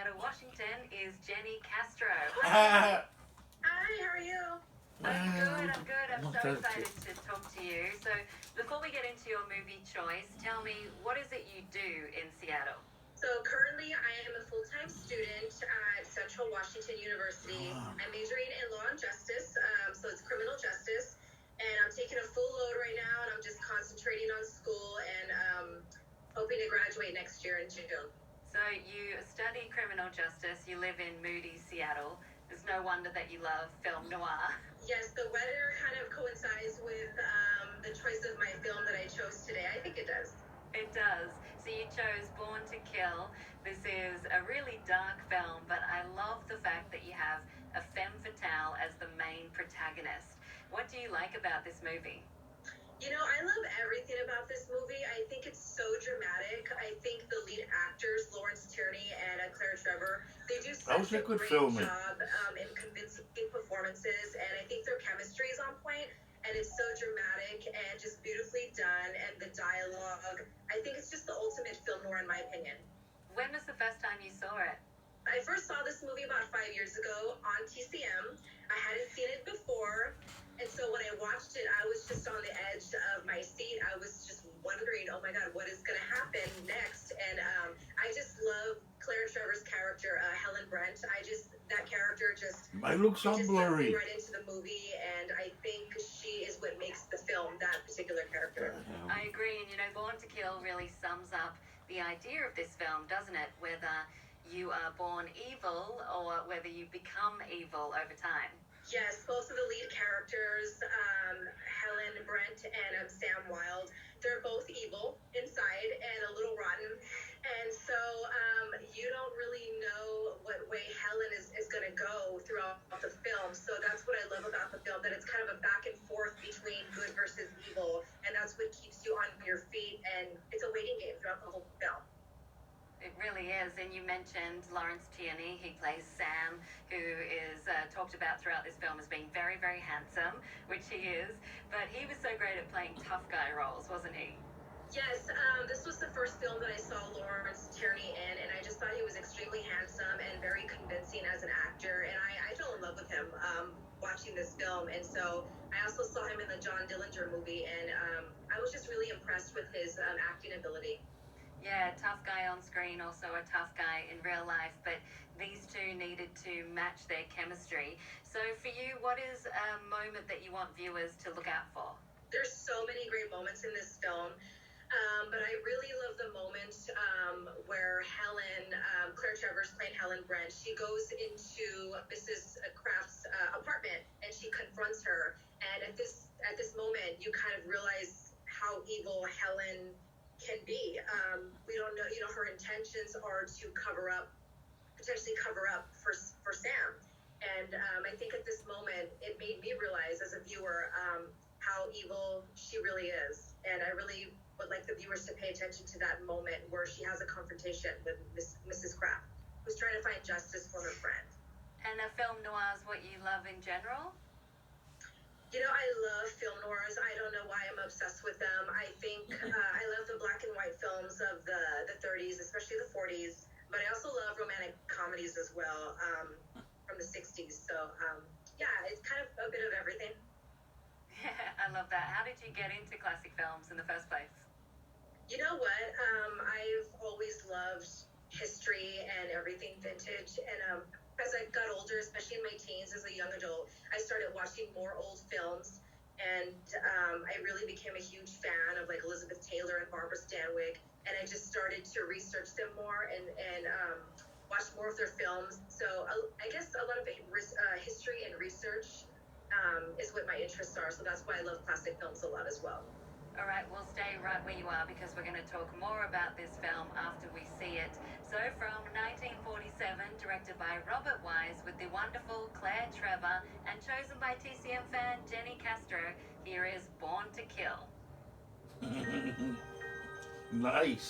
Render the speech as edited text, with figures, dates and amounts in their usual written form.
Seattle, Washington is Jenny Castro. Hi, how are you? I'm good. I'm so excited to talk to you. So before we get into your movie choice, tell me, what is it you do in Seattle? So currently I am a full-time student at Central Washington University. I'm majoring in law and justice, so it's criminal justice. And I'm taking a full load right now, and I'm just concentrating on school and hoping to graduate next year in June. So you study criminal justice, you live in Moody, Seattle. There's no wonder that you love film noir. Yes, the weather kind of coincides with the choice of my film that I chose today. I think it does. It does. So you chose Born to Kill. This is a really dark film, but I love the fact that you have a femme fatale as the main protagonist. What do you like about this movie? You know, I love everything about this movie. I think it's so dramatic. I think the lead actors, Lawrence Tierney and Claire Trevor, they do such a great job in convincing performances, and I think their chemistry is on point, and it's so dramatic and just beautifully done, and the dialogue. I think it's just the ultimate film noir in my opinion. When was the first time you saw it? I first saw this movie about 5 years ago on TCM. I hadn't seen it before, and so when I watched it, I was just on the edge of my seat. I was just wondering, oh my God, what is going to happen next? And I just love Claire Trevor's character, Helen Brent. That character just... My looks are blurry. Right into the movie, and I think she is what makes the film, that particular character. I agree, and you know, Born to Kill really sums up the idea of this film, doesn't it? Whether you are born evil or whether you become evil over time. Yes, both of the lead characters, Helen Brent and Sam Wilde, they're both evil inside and a little rotten. And so you don't really know what way Helen is going to go throughout the film. So that's what I love about the film, that it's kind of a back and forth between good versus evil. And that's what keeps you on your feet. And it's a waiting game throughout the whole film. It really is. And you mentioned Lawrence Tierney. He plays Sam, who is talked about throughout this film as being very, very handsome, which he is. But he was so great at playing tough guy roles, wasn't he? Yes, this was the first film that I saw Lawrence Tierney in, and I just thought he was extremely handsome and very convincing as an actor. And I fell in love with him watching this film. And so I also saw him in the John Dillinger movie, and I was just really impressed with his acting ability. Yeah, tough guy on screen, also a tough guy in real life, but these two needed to match their chemistry. So for you, what is a moment that you want viewers to look out for? There's so many great moments in this film, but I really love the moment where Helen, Claire Trevor's playing Helen Brent, she goes into Mrs. Kraft's apartment and she confronts her. And at this moment, you kind of realize how evil Helen can be. We don't know, her intentions are to potentially cover up for Sam. And I think at this moment, it made me realize as a viewer how evil she really is. And I really would like the viewers to pay attention to that moment where she has a confrontation with Mrs. Kraft, who's trying to find justice for her friend. And are film noirs what you love in general? You know, I love film noirs. I don't know why I'm obsessed with them. I think I love the black and white films of the 30s, especially the 40s. But I also love romantic comedies as well from the 60s. So, yeah, it's kind of a bit of everything. Yeah, I love that. How did you get into classic films in the first place? You know what? I've always loved history and everything vintage. And as I got older, especially in my teens as a young adult, I started watching more old films. And I really became a huge fan of like Elizabeth Taylor and Barbara Stanwyck. And I just started to research them more and watch more of their films. So I guess a lot of history and research is what my interests are. So that's why I love classic films a lot as well. All right, we'll stay right where you are because we're going to talk more about this film after we see it. So from 1947, directed by Robert Wise with the wonderful Claire Trevor and chosen by TCM fan Jenny Castro, here is Born to Kill. Nice.